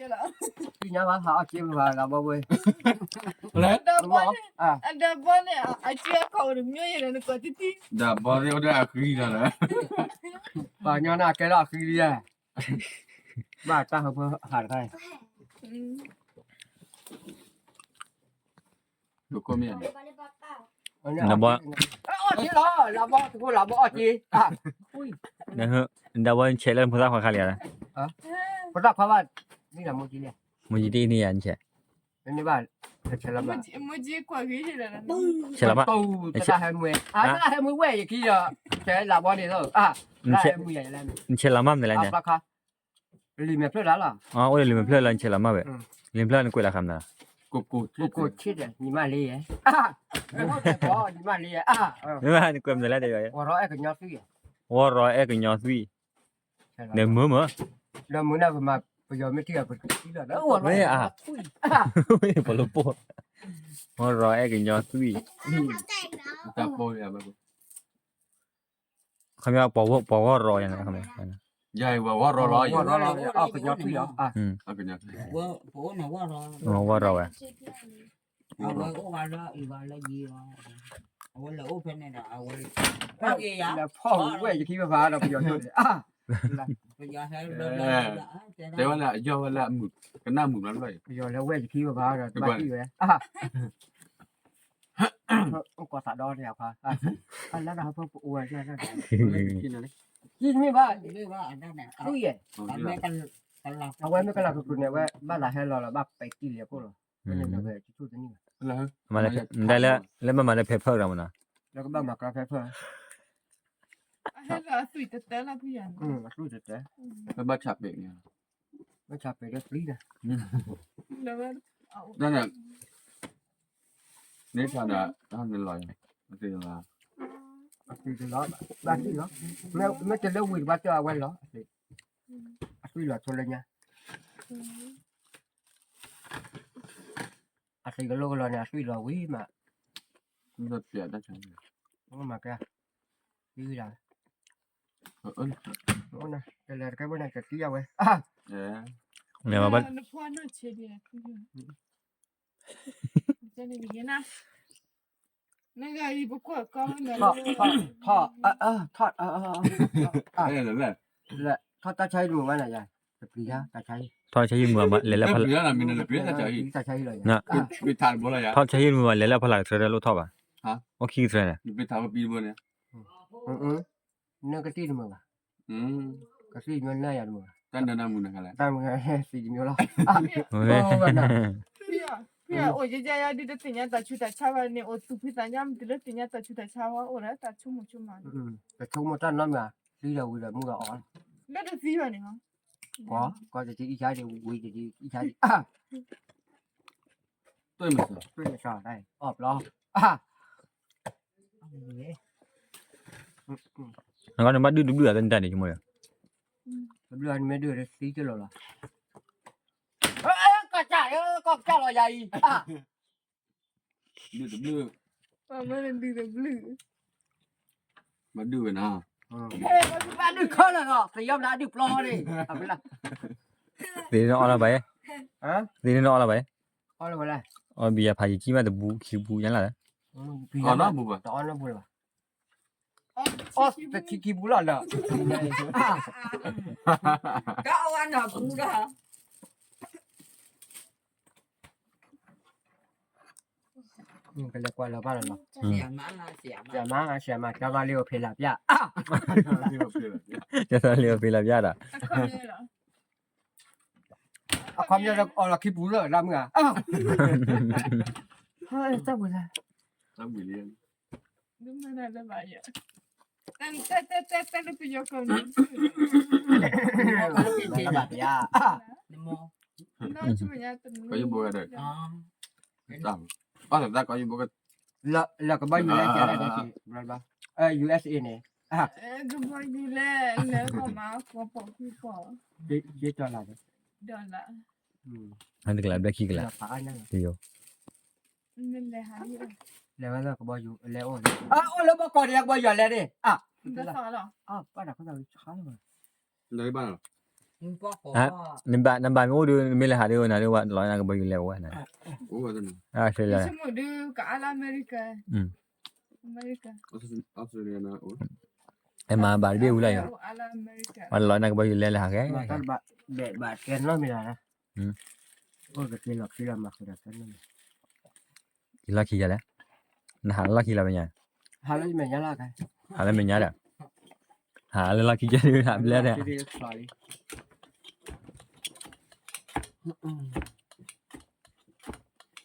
接了。去年晚好接不完了，宝贝。来，啊，ada boleh aja kau rumio yang nak kau titi. ဒါဘောရတဲ့ခရီးလာလား 把娘那给了黑的，把大河不喊开。 ဒုက္ခမြင်တယ် 老婆，二级了，老婆，这个老婆二级啊， นะฮะดาวน์เชลเลนพุทธะขอคาเลียนะ 不知道快吧？你俩没几年？ มุจิตีนี่อันเช 人家吧，吃了吧？没过去了呢。 เชลละปะ 都这还没啊，这还没喂也可以啊，这老婆里头啊，那还没也来没。 เชลละมั่มเนี่ยแหละเนี่ย 啊，不看，里面出来了， อ๋อโอ้ยลืมเพื่อนแล้วเชลละมั่มเว้ยลืมเพื่อนกูละคำนะ ကိုကိုချစ် 我吃的，你慢点啊，我再跑，你慢点啊。 ไม่ว่ากูไม่ได้เลย 我说爱跟鸟水， ว่ารอเอ็กยอสวีเนี่ยมือมือ 那没那个嘛，不要没这个不吃了，那我说啊， ไม่พอรู้ปวดว่ารอเอ็กยอสวี တာပေါ်ရပါဘူး คำว่าปอว่ารอยังไงคำนี้ ရိုင်ဝါရောရော 我说啊，跟鸟水啊， อืม အကညာ bố nào quá rồi ว่ารออ่ะ quay có qua đó y qua là gì mà quay là úp này là quay có gì vậy 那泡我也可以把它不要做的啊， bây giờ thấy แต่ว่าละย่อว่าละหมุดก็น่าหมุดนั้นเลย 不要了我也可以把它把这个啊。我啥道理啊？啊，那还不我这这， กินอะไร 你没吧？ đi đi ba ở đây nè 对耶， anh mấy căn lọc 我还没跟那个姑娘我把那还老了，把白地里过了，那个就做的那个， လား มาเลยได้แล้วมันมาได้เพเปอร์แล้วมันนะ 那个妈妈刚才说，还是水的得了不一样。是的的， แล้วบัดฉับเบกเนี่ย 我吃白的水的，那个 นั่นน่ะนี่ชาดาทำเป็นลอยมันเป็นลา 水的了，把水了，没这了味把这完了，水了出来呢，水个路了呢，水了味嘛， มันจะเปลี่ยนได้ใช่ไหม 我嘛个，水了。 เออ 那这来个不那个底下喂啊， เออ เนี่ยมาบ้าน 那破那切的，在那里呢。那个一不过高的。他 เออนั่นแหละ 来他ใช้ดูว่าอะไรจะปีฮะตาใช้ ทอดใช้ยืมมือมาเลยแล้ว แล้ว พลั เปลี่ยนอะไรมีนั่นแหละเปลี่ยนจะอีก ตาใช้เลย นะ ไปทานบ่ละยะ ทอดใช้ยืมมือมาเลยแล้วพลังเธอได้รู้ทอดป่ะโอเคเธอเนี่ย ไปทานบ่ปีบ่เนี่ย นั่นก็ตีมือว่ะ อืม ก็ตีเงินหน้าอย่างมือ ตั้งแต่มุนกันแล้ว ตามมือสีเมียวแล้ว โอเค 我姐姐要你的等下打去打茶碗呢，我肚皮咱家的等下打去打茶碗，我来打出木去嘛。 แต่ทุ่มมาตั้งน้ำอ่ะสีเราวิ่งมืออ่อน 那个谁呀你哈？ ก็จะจีอีชายจะวิ่งจะจีอีชาย ด้วยมั้ย ช่วยชาได้ออบล้อ แล้วก็เนี่ยมาดื้อๆกันได้เนี่ยชั่วโมงเลย เรื่องไม่ดื้อเลยสีจะหล่อละก็จ่ายก็จ่ายเราใหญ่ ดื้อดื้อ 我们人ดื้อ的 blue。 มาดื้อนะ บ้านดื้อข้อละก็สยามนะดื้อปลอเลยเอาไปละ ตีนออนอะไร ฮะ ตีนออนอะไร เอาเลยไปเลย อ๋อเบียร์พายกี้มาแต่บูคิวบูยันละ อ๋อนะบุบะ ต่อนะบุละอ๋อแต่คิบุละละ có anh nào cũng đó hả ก็เรียกว่าเราบ้านเรา xẻ má là xẻ เสียมาเสียมาจะมาเรียกเพลาพี่ จะทำเรือไปรับญาติอ่ะ ความยาวเราคิบุละละมึงอ่ะเฮ้ยเจ้าบุละ ตั้งวิเลียน 你们那的玩意儿？但是比较高呢。 ละบาพี่ mua 那就人家等。 ก็ยังบ่ได้ ตั้งป้าก็ยังบ่ก็ ละก็บ้านอยู่ในแกได้ที่บ้านUSA เนี่ย 个不你嘞，那个嘛，我保护保， เยอะจังเลย 对了， อันนี้ก็แล้วแบล็คกี้ก็แล้ว ฝาอันนั้น เดียว 你嘞还有， แล้วเราก็บ้านอยู่แล้วโอ้แล้วบ้านก่อนยังบ้านอยู่แล้วดิ 你的啥了？ ป้าน่ะเขาจะช้าเลย ในบ้าน un poco Nambah mo du mila ha du na du wa lo na ka ba yu le wa na. โอ้ย Ah se 你 la. 什么的个阿拉美利加 America ออสเตรเลียนะโอ้ Ai ma ba bi u la yo. 阿拉美利加 Wa lo na ka ba yu le la ha ke. mà các bạn để bạn kén nó mới là Ừ. ôi cái tiền lọc khi làm mặc được cái này La ki ya la. Na ha la ki la ba nya. hai lấy mày nhá là cái Ha la me nya da. Ha la ki ya du ha le da. cái đi xoài đi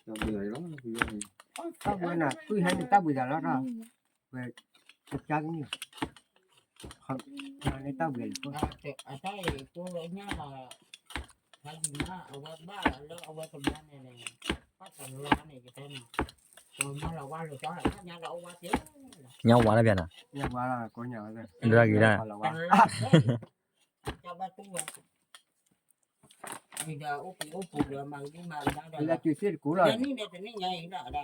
จะเป็นไรแล้วคือยังไง tao bữa nào cứ hay người ta bây giờ nó ra về thực ra cái gì không là người ta về thôi Ata itu nya lah lagi na awat ba lo awat kemudian ini pas lo kan kita ni cuma lawan lo soal nya lo awat ya Nya wa la bia na. nhà qua là có nhà rồi Ra ki da. là qua coba tunggu tidak upu dia mang di mang thì là ada chuyện xưa cũ rồi dan ini dia ni nyai dah ada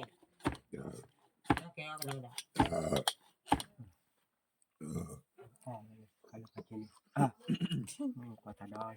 okey ada à, kalau kacau ni ah, kata dah